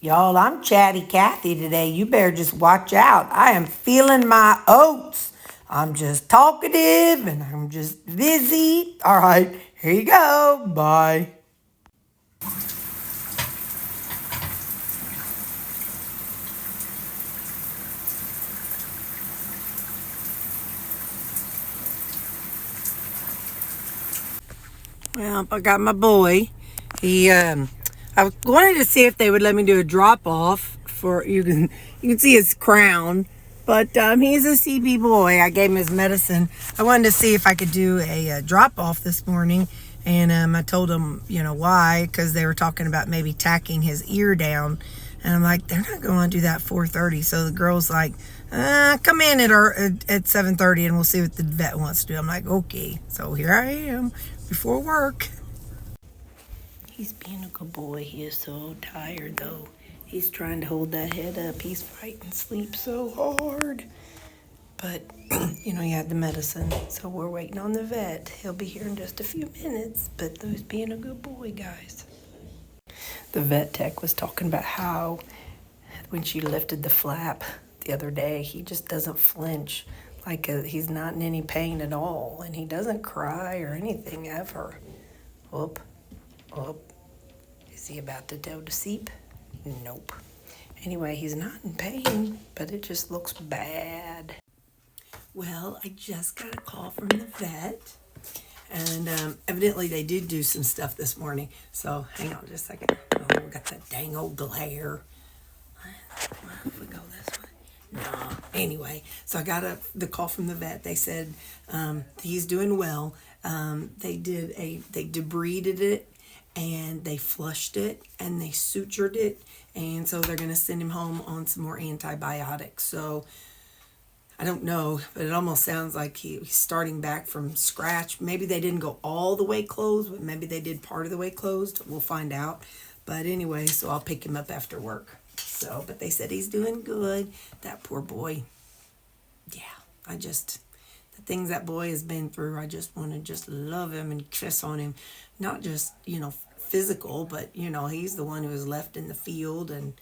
Y'all, I'm Chatty Cathy today. You better just watch out. I am feeling my oats. I'm just talkative and I'm just busy. All right, here you go. Bye. Well, I got my boy. I wanted to see if they would let me do a drop off for you can see his crown, but he's a CB boy. I gave him his medicine. I wanted to see if I could do a drop off this morning, and I told him why, because they were talking about maybe tacking his ear down, and I'm like, they're not going to do that 4:30. So the girl's like, come in at 7:30 and we'll see what the vet wants to do. I'm like, okay. So here I am before work. He's being a good boy. He is so tired though. He's trying to hold that head up. He's fighting sleep so hard. But, he had the medicine. So we're waiting on the vet. He'll be here in just a few minutes. But he's being a good boy, guys. The vet tech was talking about how when she lifted the flap the other day, he just doesn't flinch. Like he's not in any pain at all. And he doesn't cry or anything ever. Whoop. Is he about to go to sleep? Nope. Anyway, he's not in pain, but it just looks bad. Well, I just got a call from the vet, and evidently they did do some stuff this morning. So hang on just a second. Oh, we got that dang old glare. Well, if we go this way. No. Anyway, so I got the call from the vet. They said he's doing well. They debrided it, and they flushed it, and they sutured it, and so they're going to send him home on some more antibiotics. So I don't know, but it almost sounds like he's starting back from scratch. Maybe they didn't go all the way closed, but maybe they did part of the way closed. We'll find out. But anyway, so I'll pick him up after work. So, but they said he's doing good. That poor boy. Yeah, the things that boy has been through, I just want to just love him and kiss on him. Not just, physical, but, he's the one who was left in the field and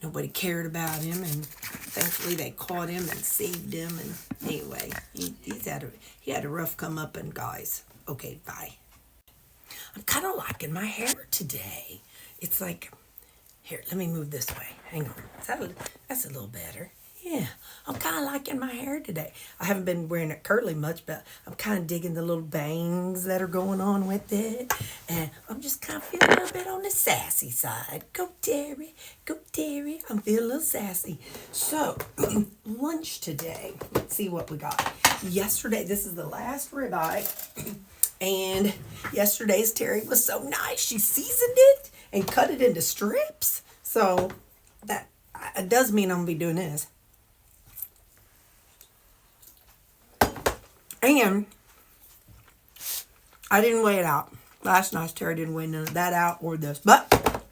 nobody cared about him. And thankfully they caught him and saved him. And anyway, he had a rough come up, and guys. Okay, bye. I'm kind of liking my hair today. It's like, here, let me move this way. Hang on. That's a little better. Yeah, I'm kind of liking my hair today. I haven't been wearing it curly much, but I'm kind of digging the little bangs that are going on with it. And I'm just kind of feeling a little bit on the sassy side. Go, Terri. Go, Terri. I'm feeling a little sassy. So, lunch today. Let's see what we got. Yesterday, this is the last ribeye. And yesterday's Terri was so nice. She seasoned it and cut it into strips. So, that it does mean I'm going to be doing this. And I didn't weigh it out. Last night, Terri didn't weigh none of that out or this. But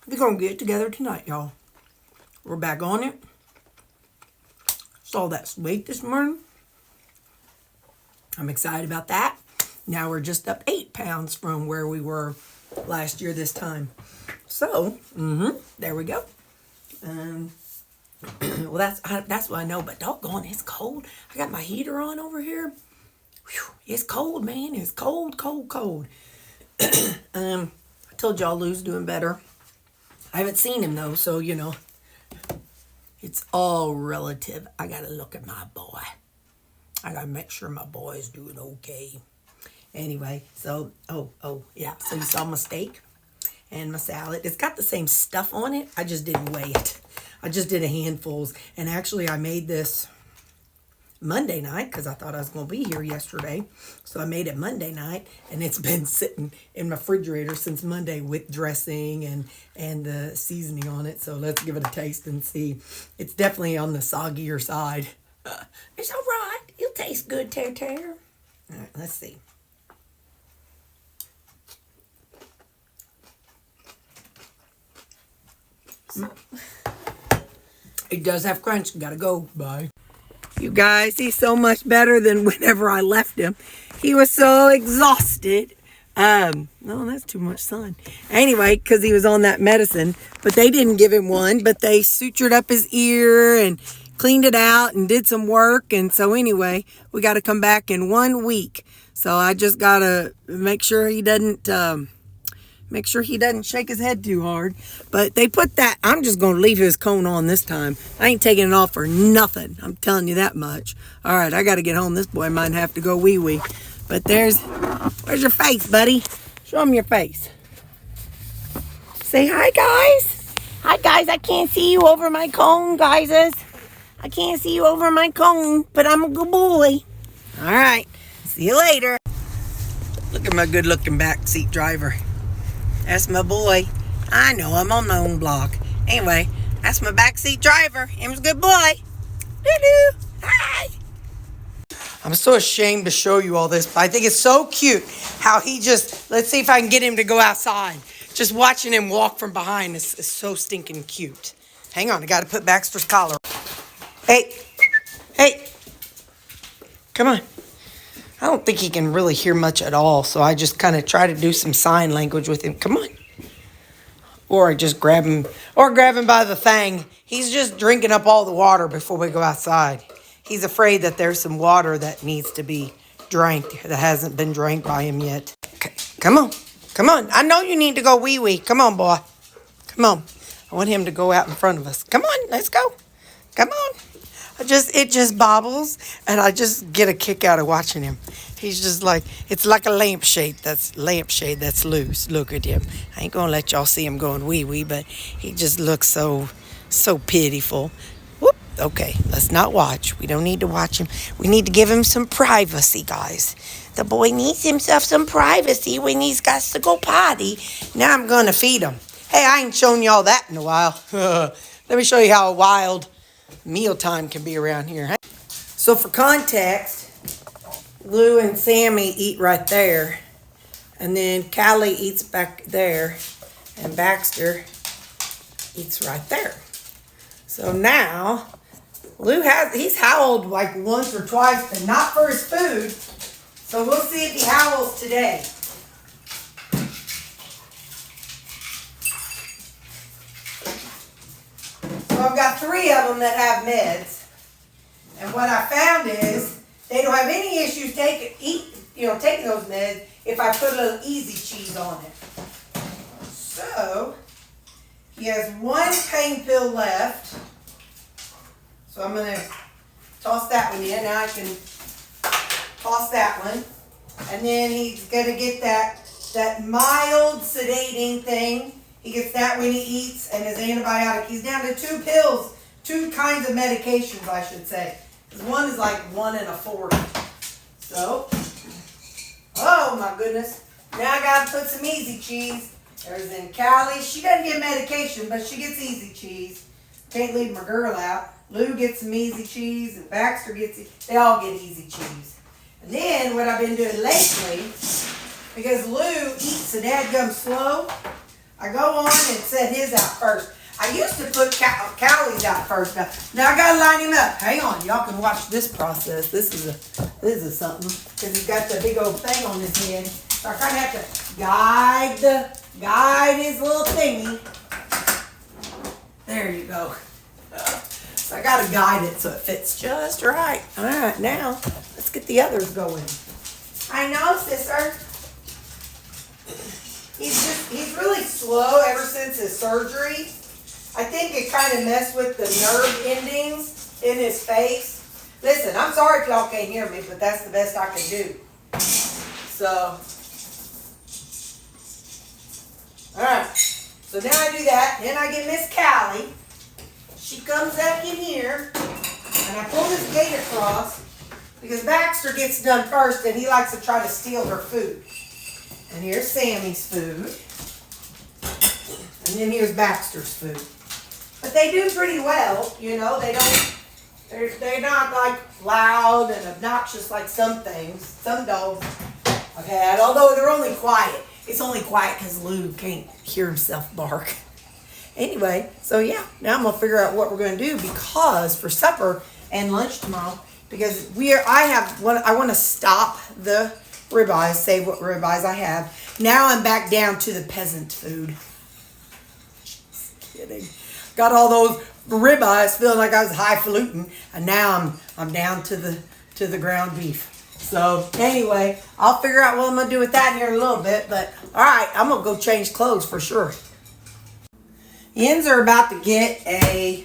we're going to get it together tonight, y'all. We're back on it. Saw that weight this morning. I'm excited about that. Now we're just up 8 pounds from where we were last year this time. So, there we go. Well, that's what I know, but doggone, it's cold. I got my heater on over here. Whew, it's cold, man. It's cold. I told y'all Lou's doing better. I haven't seen him, though, so, it's all relative. I got to look at my boy. I got to make sure my boy is doing okay. Anyway, so, yeah. So you saw my steak and my salad. It's got the same stuff on it. I just didn't weigh it. I just did a handfuls. And actually, I made this Monday night because I thought I was going to be here yesterday. So I made it Monday night, and it's been sitting in my refrigerator since Monday with dressing and the seasoning on it. So let's give it a taste and see. It's definitely on the soggier side. It's all right. It'll taste good, Terri. All right, let's see. It does have crunch. Gotta go. Bye. You guys, he's so much better than whenever I left him. He was so exhausted No, that's too much sun. Anyway, because he was on that medicine, but they didn't give him one, but they sutured up his ear and cleaned it out and did some work. And so anyway, we got to come back in 1 week. So I just got to make sure he doesn't shake his head too hard. But they put that, I'm just going to leave his cone on this time. I ain't taking it off for nothing. I'm telling you that much. All right, I got to get home. This boy might have to go wee-wee. But where's your face, buddy? Show him your face. Say hi, guys. Hi, guys. I can't see you over my cone, guys. I can't see you over my cone, but I'm a good boy. All right. See you later. Look at my good-looking backseat driver. That's my boy. I know, I'm on my own block. Anyway, that's my backseat driver. Him's a good boy. Doo-doo. Hi. I'm so ashamed to show you all this, but I think it's so cute how let's see if I can get him to go outside. Just watching him walk from behind is so stinking cute. Hang on, I got to put Baxter's collar on. Hey, come on. I don't think he can really hear much at all, so I just kind of try to do some sign language with him. Come on. Or I just grab him by the thing. He's just drinking up all the water before we go outside. He's afraid that there's some water that needs to be drank that hasn't been drank by him yet. Okay, come on. I know you need to go wee-wee. Come on, boy. Come on. I want him to go out in front of us. Come on, let's go. Come on. It just bobbles, and I just get a kick out of watching him. He's just like, it's like a lampshade that's loose. Look at him. I ain't gonna let y'all see him going wee-wee, but he just looks so pitiful. Whoop. Okay, let's not watch. We don't need to watch him. We need to give him some privacy, guys. The boy needs himself some privacy when he's got to go potty. Now I'm gonna feed him. Hey, I ain't shown y'all that in a while. Let me show you how wild mealtime can be around here. So for context, Lou and Sammy eat right there, and then Callie eats back there, and Baxter eats right there. So now he's howled like once or twice, but not for his food. So we'll see if he howls today. So I've got 3 of them that have meds. And what I found is they don't have any issues taking those meds if I put a little easy cheese on it. So he has 1 pain pill left. So I'm going to toss that one in. Now I can toss that one. And then he's going to get that mild sedating thing. He gets that when he eats, and his antibiotic. He's down to 2 pills, 2 kinds of medications, I should say. One is like 1 1/4. So, oh my goodness. Now I got to put some easy cheese. There's in Callie. She doesn't get medication, but she gets easy cheese. Can't leave my girl out. Lou gets some easy cheese, and Baxter they all get easy cheese. And then what I've been doing lately, because Lou eats a dadgum slow, I go on and set his out first. I used to put Callie's out first. Now I gotta line him up. Hang on, y'all can watch this process. This is something, because he's got the big old thing on his head. So I kind of have to guide his little thingy. There you go. So I gotta guide it so it fits just right. All right, now let's get the others going. I know, sister. He's really slow ever since his surgery. I think it kind of messed with the nerve endings in his face. Listen, I'm sorry if y'all can't hear me, but that's the best I can do. So, all right. So now I do that. Then I get Miss Callie. She comes up in here, and I pull this gate across because Baxter gets done first, and he likes to try to steal her food. And here's Sammy's food. And then here's Baxter's food. But they do pretty well, you know. They're not like loud and obnoxious like some things. Some dogs I've had, although they're only quiet. It's only quiet because Lou can't hear himself bark. Anyway, so yeah, now I'm gonna figure out what we're gonna do, because for supper and lunch tomorrow, because I want to stop the ribeyes, save what ribeyes I have. Now I'm back down to the peasant food. Just kidding. Got all those ribeyes feeling like I was highfalutin, and now I'm down to the ground beef. So anyway, I'll figure out what I'm gonna do with that here in a little bit. But all right, I'm gonna go change clothes for sure. Yins are about to get a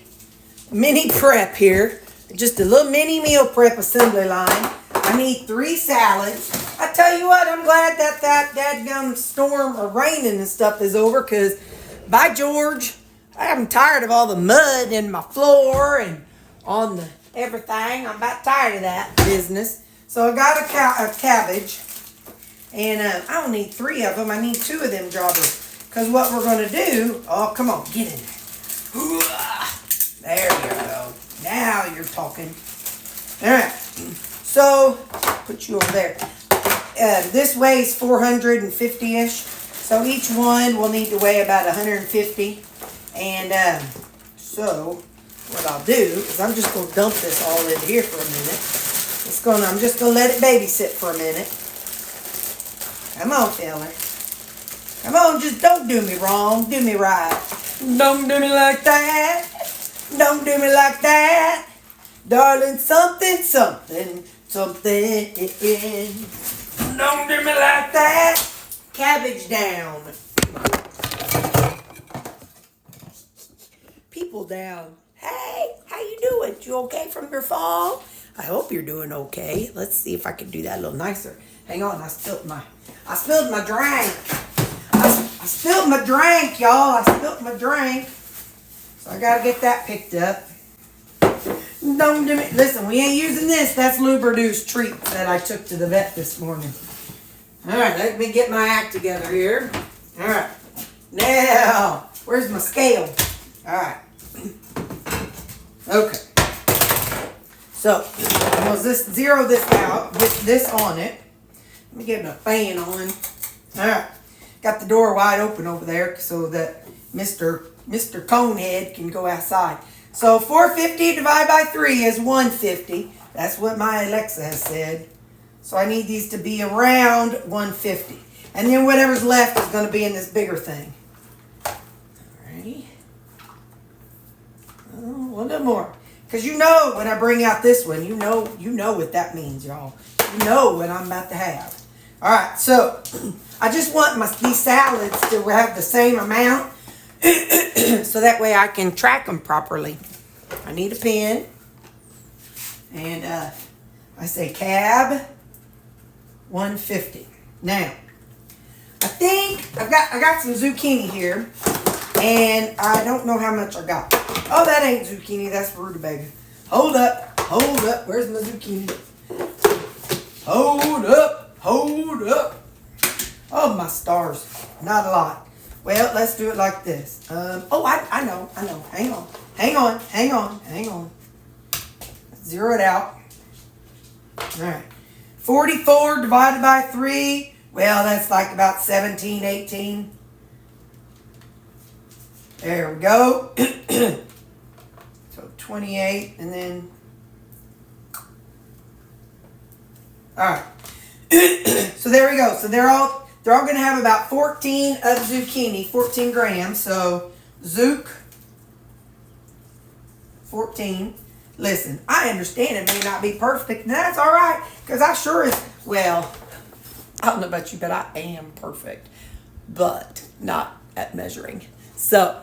mini prep here, just a little mini meal prep assembly line. I need 3 salads. I tell you what, I'm glad that dadgum storm or raining and stuff is over, because by George, I'm tired of all the mud in my floor and on the everything. I'm about tired of that business. So I got a cabbage, and I don't need 3 of them. I need 2 of them jobbers. Because what we're going to do, oh, come on, get in there. There you go. Now you're talking. All right. So, put you over there. This weighs 450-ish. So each one will need to weigh about 150. And so what I'll do is I'm just going to dump this all in here for a minute. I'm just going to let it babysit for a minute. Come on, fella. Come on, just don't do me wrong. Do me right. Don't do me like that. Don't do me like that. Darling, something. Don't do me like that. Cabbage down. People down. Hey, how you doing? You okay from your fall? I hope you're doing okay. Let's see if I can do that a little nicer. Hang on, I spilled my drink. I spilled my drink, y'all. I spilled my drink. So I gotta get that picked up. Don't do me. Listen, we ain't using this. That's Lubriduce treat that I took to the vet this morning. All right, let me get my act together here. All right. Now, where's my scale? All right. Okay. So, I'm going to zero this out, get this on it. Let me get my fan on. All right. Got the door wide open over there so that Mr. Conehead can go outside. So 450 divided by 3 is 150. That's what my Alexa has said. So I need these to be around 150. And then whatever's left is going to be in this bigger thing. Alrighty. Oh, a little more. Because you know when I bring out this one, you know what that means, y'all. You know what I'm about to have. Alright, so I just want these salads to have the same amount so that way I can track them properly. I need a pen. And I say cab 150. Now, I think I got some zucchini here. And I don't know how much I got. Oh, that ain't zucchini. That's rutabaga. Hold up. Where's my zucchini? Hold up. Oh, my stars. Not a lot. Well, let's do it like this. I know. Hang on. Let's zero it out. All right. 44 divided by 3. Well, that's like about 17, 18. There we go. So 28 and then. All right. So there we go. So they're all going to have about 14 of zucchini, 14 grams. So Zook 14. Listen, I understand it may not be perfect, and that's all right, because I sure is, well, I don't know about you, but I am perfect, but not at measuring. So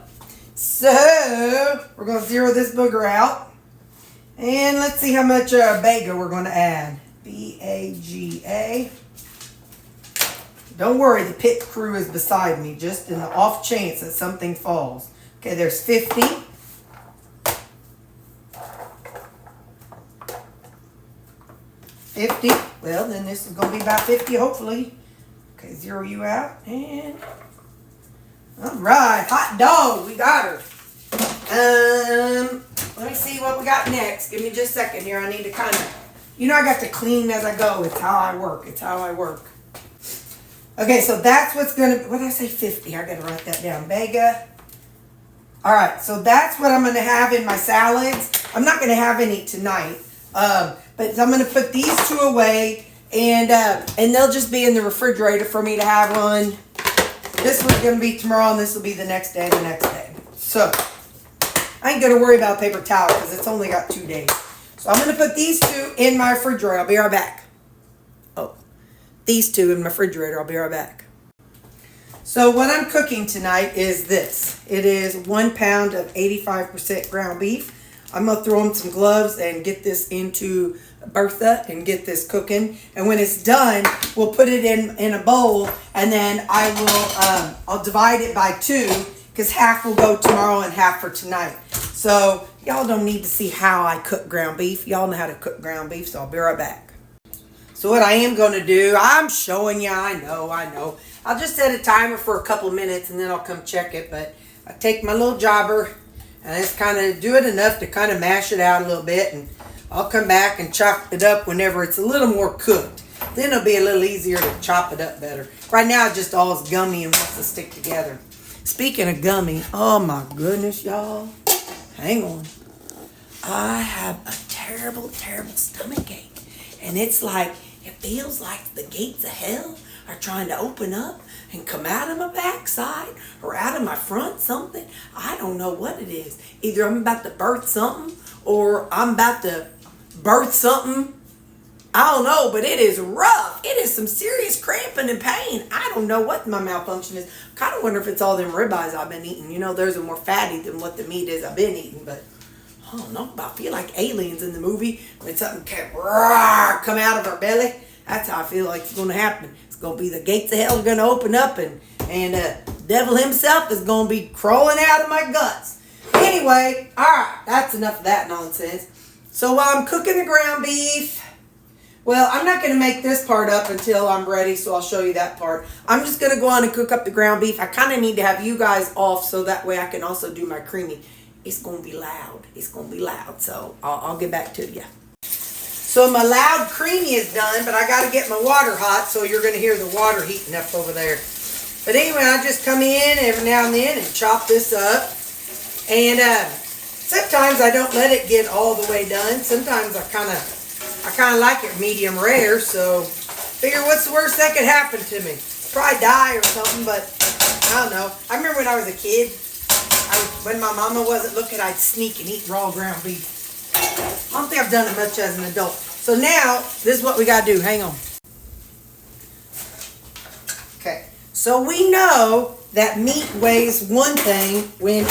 we're going to zero this booger out, and let's see how much Begga we're going to add. B-A-G-A. Don't worry, the pit crew is beside me, just in the off chance that something falls. Okay, there's 50. 50. Well, then this is going to be about 50, hopefully. Okay, zero you out. And all right, hot dog, we got her. Let me see what we got next. Give me just a second here. I need to kind of, I got to clean as I go. It's how I work. Okay, so that's what's going to, what did I say, 50? I got to write that down. Begga. All right, so that's what I'm going to have in my salads. I'm not going to have any tonight. But I'm going to put these 2 away, And they'll just be in the refrigerator for me to have one. This one's going to be tomorrow, and this will be the next day and the next day. So, I ain't going to worry about paper towel because it's only got 2 days. So, I'm going to put these two in my refrigerator. I'll be right back. Oh, these two in my refrigerator. I'll be right back. So, what I'm cooking tonight is this. It is 1 pound of 85% ground beef. I'm going to throw on some gloves and get this into Bertha and get this cooking. And when it's done, we'll put it in a bowl, and then I'll divide it by 2 because half will go tomorrow and half for tonight. So y'all don't need to see how I cook ground beef. Y'all know how to cook ground beef, so I'll be right back. So what I am going to do, I'm showing you, I know. I'll just set a timer for a couple of minutes and then I'll come check it. But I take my little jobber and I just kind of do it enough to kind of mash it out a little bit, and I'll come back and chop it up whenever it's a little more cooked. Then it'll be a little easier to chop it up better. Right now it just all is gummy and wants to stick together. Speaking of gummy, oh my goodness, y'all. Hang on. I have a terrible, terrible stomach ache. And it's like, it feels like the gates of hell are trying to open up and come out of my backside or out of my front, something. I don't know what it is. Either I'm about to birth something or I'm about to birth something. I don't know, but it is rough. It is some serious cramping and pain. I don't know what my malfunction is. Kind of wonder if it's all them ribeyes I've been eating. You know, those are more fatty than what the meat is I've been eating, but I don't know. I feel like aliens in the movie when something come out of our belly. That's how I feel like it's going to happen. It's going to be the gates of hell are going to open up, and devil himself is going to be crawling out of my guts. Anyway, all right, that's enough of that nonsense. So while I'm cooking the ground beef, well, I'm not going to make this part up until I'm ready, so I'll show you that part. I'm just going to go on and cook up the ground beef. I kind of need to have you guys off so that way I can also do my creamy. It's going to be loud. It's going to be loud, so I'll get back to you. So my loud creamy is done, but I got to get my water hot, so you're going to hear the water heating up over there. But anyway, I just come in every now and then and chop this up. And sometimes I don't let it get all the way done. Sometimes I kind of like it medium rare, so figure what's the worst that could happen to me? Probably die or something, but I don't know. I remember when I was a kid, when my mama wasn't looking, I'd sneak and eat raw ground beef. I don't think I've done it much as an adult. So now, this is what we got to do. Hang on. Okay. So we know that meat weighs one thing when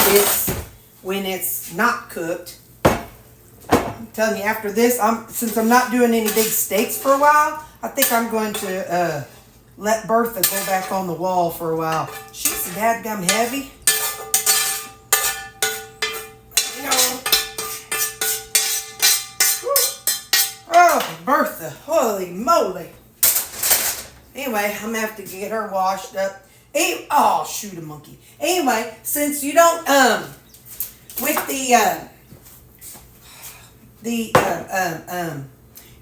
it's not cooked. I'm telling you, after this, since I'm not doing any big steaks for a while, I think I'm going to let Bertha go back on the wall for a while. She's so dadgum heavy. Oh, Bertha, holy moly. Anyway, I'm going to have to get her washed up. Oh, shoot a monkey. Anyway, since you don't, with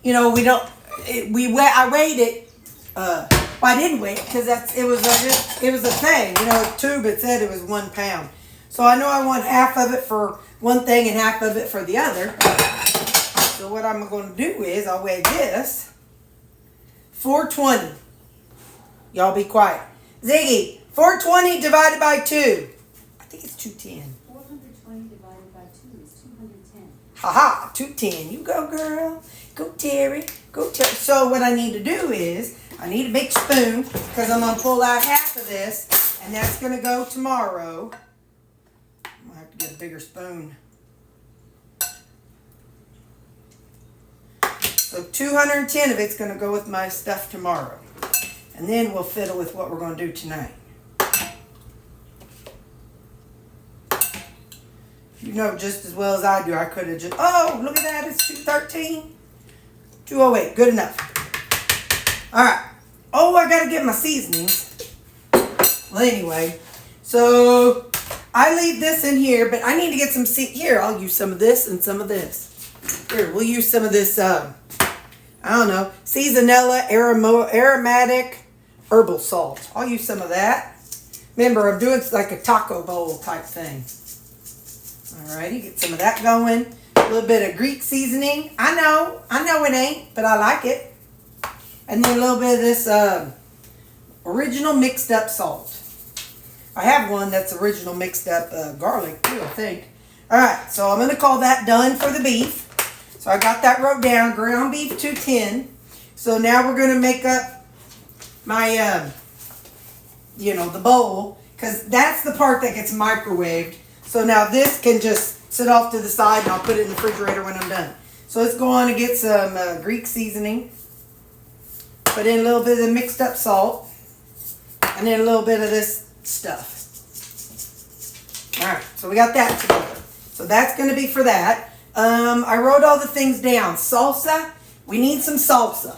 you know, we don't, I weighed it, well, I didn't weigh it because it was a thing, you know, a tube, it said it was 1 pound. So I know I want half of it for one thing and half of it for the other. So what I'm going to do is I'll weigh this, 420. Y'all be quiet. Ziggy, 420 divided by 2. I think it's 210. 420 divided by 2 is 210. Haha, 210. You go, girl. Go, Terri. Go, Terri. So what I need to do is I need a big spoon because I'm going to pull out half of this, and that's going to go tomorrow. I'm going to have to get a bigger spoon. So 210 of it's going to go with my stuff tomorrow. And then we'll fiddle with what we're going to do tonight. You know just as well as I do, I could have just, oh, look at that, it's 213. 208, good enough. All right. Oh, I got to get my seasonings. Well, anyway, so I leave this in here, but I need to get some, here, I'll use some of this and some of this. Here, we'll use some of this, I don't know, seasonella aromatic herbal salt. I'll use some of that. Remember, I'm doing like a taco bowl type thing. Alrighty, get some of that going. A little bit of Greek seasoning. I know it ain't, but I like it. And then a little bit of this original mixed up salt. I have one that's original mixed up garlic too, I think. All right, so I'm going to call that done for the beef. So I got that wrote down, ground beef 210. So now we're going to make up my, the bowl, because that's the part that gets microwaved. So now this can just sit off to the side, and I'll put it in the refrigerator when I'm done. So let's go on and get some Greek seasoning. Put in a little bit of the mixed up salt. And then a little bit of this stuff. All right, so we got that together. So that's going to be for that. I wrote all the things down. Salsa. We need some salsa.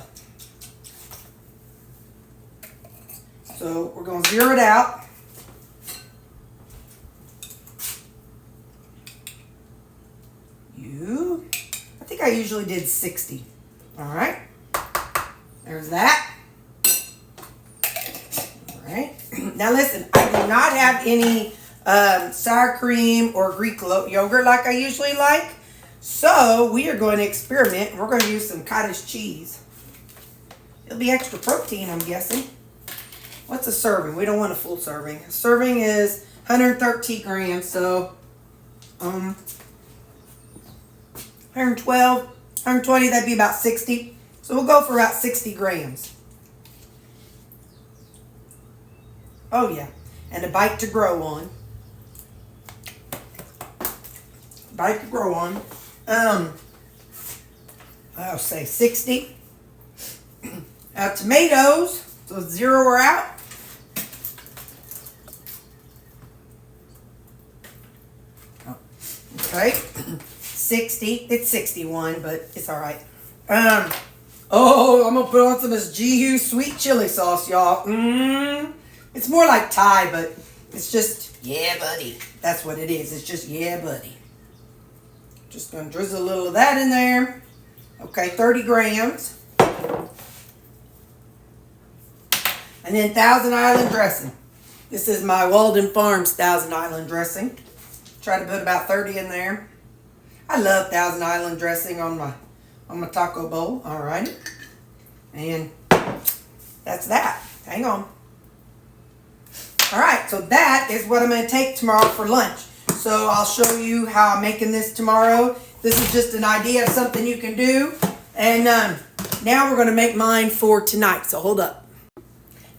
So we're going to zero it out. I think I usually did 60. All right. There's that. All right. Now listen, I do not have any sour cream or Greek yogurt like I usually like. So we are going to experiment. We're going to use some cottage cheese. It'll be extra protein, I'm guessing. What's a serving? We don't want a full serving. A serving is 113 grams, so 112, 120, that'd be about 60. So we'll go for about 60 grams. Oh yeah, and a bite to grow on. Bite to grow on. I'll say 60. Tomatoes, so 0 are out. Oh, okay, 60. It's 61, but it's all right. I'm gonna put on some of this GU sweet chili sauce, y'all. It's more like Thai, but it's just, yeah, buddy. That's what it is. It's just, yeah, buddy. Just gonna drizzle a little of that in there. Okay, 30 grams. And then Thousand Island dressing. This is my Walden Farms Thousand Island dressing. Try to put about 30 in there. I love Thousand Island dressing on my taco bowl. All right. And that's that. Hang on. All right, so that is what I'm going to take tomorrow for lunch. So I'll show you how I'm making this tomorrow. This is just an idea of something you can do. And now we're going to make mine for tonight. So hold up.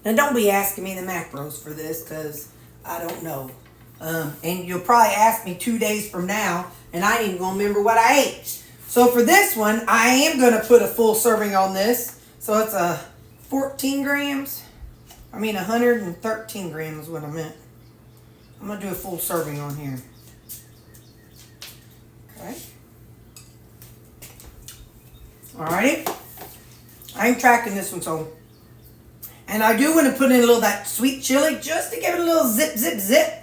Now don't be asking me the macros for this because I don't know. And you'll probably ask me 2 days from now and I ain't even going to remember what I ate. So for this one, I am going to put a full serving on this. So it's 14 grams. 113 grams is what I meant. I'm going to do a full serving on here. Okay. Alrighty. I ain't tracking this one, so. And I do want to put in a little of that sweet chili just to give it a little zip, zip, zip.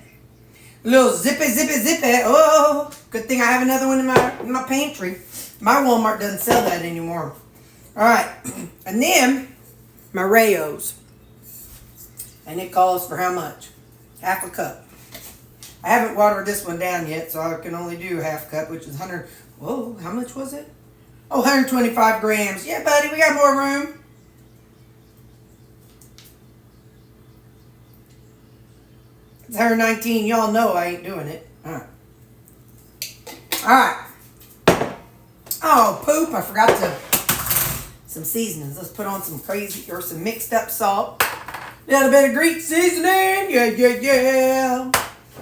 A little zippy, zippy, zippy. Oh, good thing I have another one in my pantry. My Walmart doesn't sell that anymore. Alright. And then, my Rayos. And it calls for how much? Half a cup. I haven't watered this one down yet, so I can only do half a cup, which is 100. Whoa, how much was it? Oh, 125 grams. Yeah, buddy, we got more room. It's 119. Y'all know I ain't doing it. All right. All right. Oh, poop. I forgot some seasonings. Let's put on some mixed up salt. A little bit of Greek seasoning. Yeah.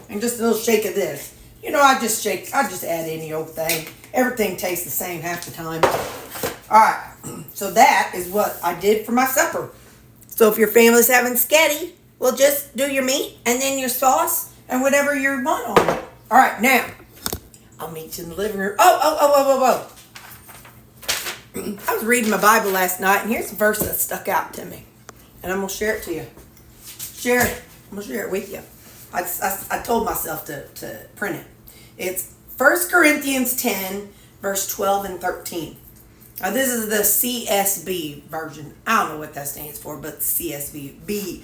And just a little shake of this. I just add any old thing. Everything tastes the same half the time. All right. So that is what I did for my supper. So if your family's having sketty, well, just do your meat and then your sauce and whatever you want on it. All right. Now, I'll meet you in the living room. Whoa. I was reading my Bible last night, and here's a verse that stuck out to me. And I'm going to share it to you. I'm going to share it with you. I told myself to print it. It's 1 Corinthians 10, verse 12 and 13. Now, this is the CSB version. I don't know what that stands for, but CSB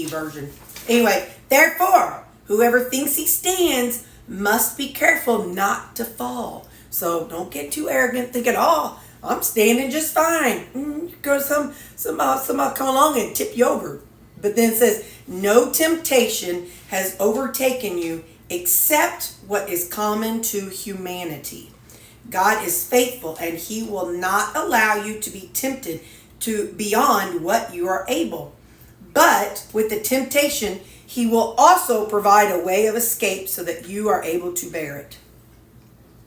version. Anyway, therefore, whoever thinks he stands must be careful not to fall. So don't get too arrogant thinking, I'm standing just fine. Girl, somebody come along and tip you over. But then it says, no temptation has overtaken you except what is common to humanity. God is faithful and he will not allow you to be tempted to beyond what you are able. But with the temptation, he will also provide a way of escape so that you are able to bear it.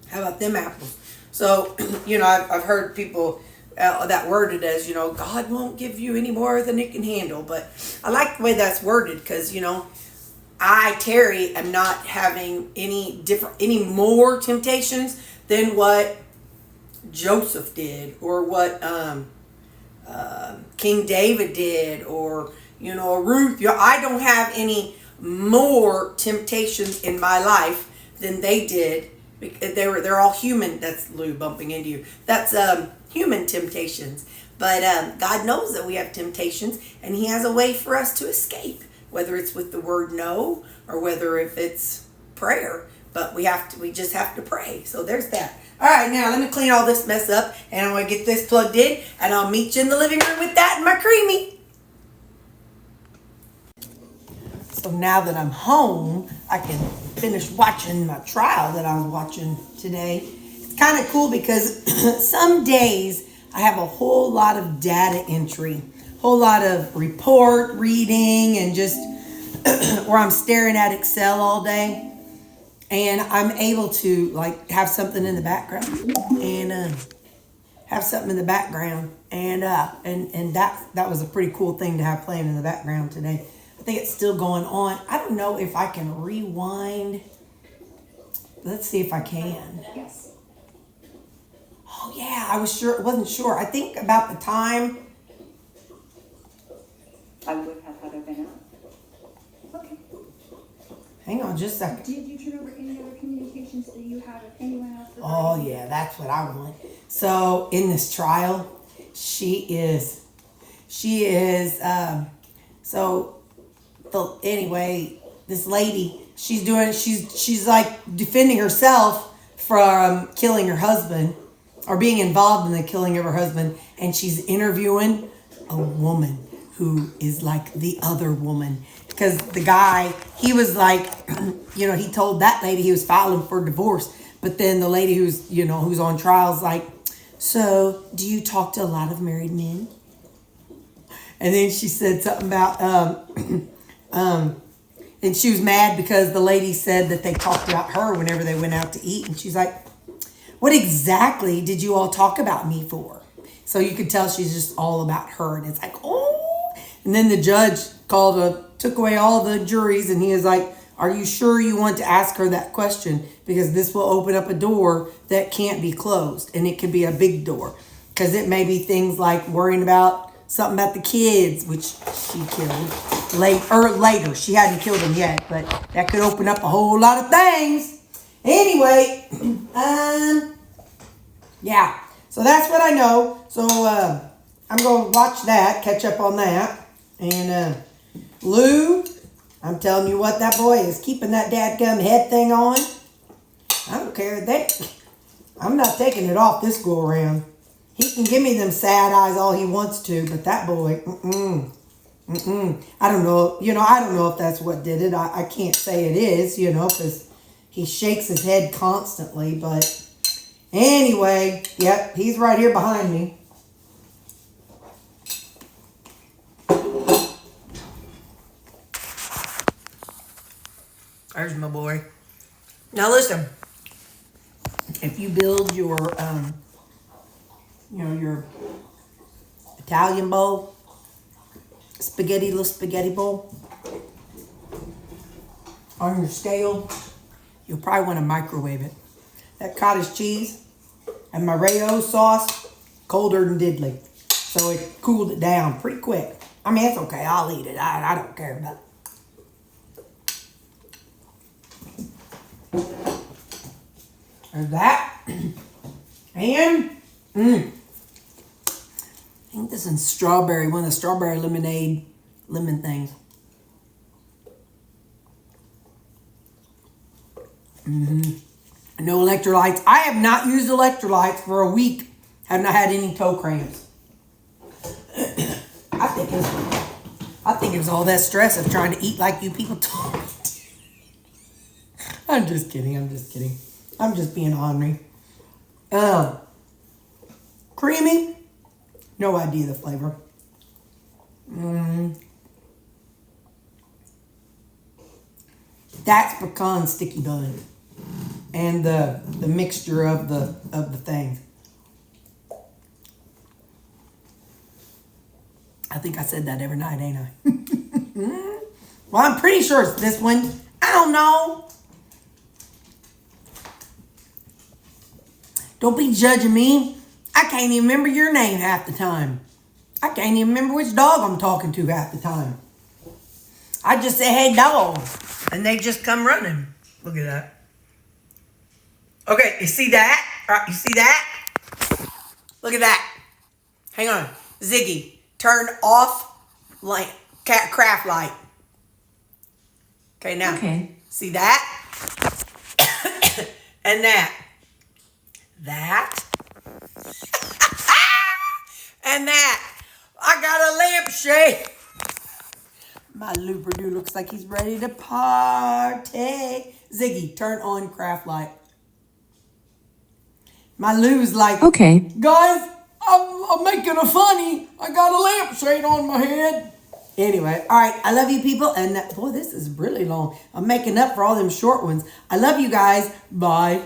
How about them apples? So, I've heard people that worded as, God won't give you any more than it can handle. But I like the way that's worded because, I, Terri, am not having any more temptations than what Joseph did or what King David did or, Ruth. I don't have any more temptations in my life than they did. They're all human. That's Lou bumping into you. That's human temptations. But God knows that we have temptations, and he has a way for us to escape, whether it's with the word no or whether if it's prayer. But we just have to pray. So there's that. All right, now let me clean all this mess up, and I'm going to get this plugged in, and I'll meet you in the living room with that and my creamy. So now that I'm home, I can finish watching my trial that I was watching today. It's kind of cool because some days I have a whole lot of data entry, a whole lot of report reading, and just where I'm staring at Excel all day. And I'm able to have something in the background and and that was a pretty cool thing to have playing in the background today. I think it's still going on. I don't know if I can rewind. Let's see if I can. Yes. Oh yeah, I wasn't sure. I think about the time. I would have had it been out. Okay. Hang on just a second. Did you turn over any other communications that you had with anyone else? Oh yeah, that's what I want. So in this trial, she is anyway, this lady, she's like defending herself from killing her husband or being involved in the killing of her husband, and she's interviewing a woman who is like the other woman. Because the guy, he was like, he told that lady he was filing for divorce. But then the lady who's on trial is like, so do you talk to a lot of married men? And then she said something about, and she was mad because the lady said that they talked about her whenever they went out to eat. And she's like, what exactly did you all talk about me for? So you could tell she's just all about her. And it's like, oh. And then the judge took away all the juries, and he is like, are you sure you want to ask her that question? Because this will open up a door that can't be closed, and it could be a big door. Because it may be things like worrying about something about the kids, which she killed later. She hadn't killed them yet, but that could open up a whole lot of things. Anyway, yeah. So that's what I know. So I'm going to watch that, catch up on that. And Lou, I'm telling you what, that boy is keeping that dadgum head thing on. I don't care. I'm not taking it off this go around. He can give me them sad eyes all he wants to, but that boy, I don't know. I don't know if that's what did it. I can't say it is, because he shakes his head constantly. But anyway, yep, he's right here behind me. There's my boy. Now listen, if you build your, your Italian bowl, little spaghetti bowl, on your scale, you'll probably want to microwave it. That cottage cheese and my Rayo sauce, colder than diddly. So it cooled it down pretty quick. I mean, it's okay. I'll eat it. I don't care about it. There's that. And I think this is strawberry, one of the strawberry lemonade lemon things. No electrolytes. I have not used electrolytes for a week Have not had any toe cramps. I think it was all that stress of trying to eat like you people told me to. I'm just kidding. I'm just being ornery. Creamy. No idea the flavor. That's pecan sticky bun. And the mixture of the things. I think I said that every night, ain't I? Well, I'm pretty sure it's this one. I don't know. Don't be judging me. I can't even remember your name half the time. I can't even remember which dog I'm talking to half the time. I just say, hey, dog. And they just come running. Look at that. Okay, you see that? All right, you see that? Look at that. Hang on. Ziggy, turn off craft light. Okay, now. Okay. See that? And that. That. And that. I got a lampshade. My Lubridu looks like he's ready to party. Ziggy, turn on craft light. My Lou's like, okay. Guys, I'm making a funny. I got a lampshade on my head. Anyway, all right. I love you people. And boy, this is really long. I'm making up for all them short ones. I love you guys. Bye.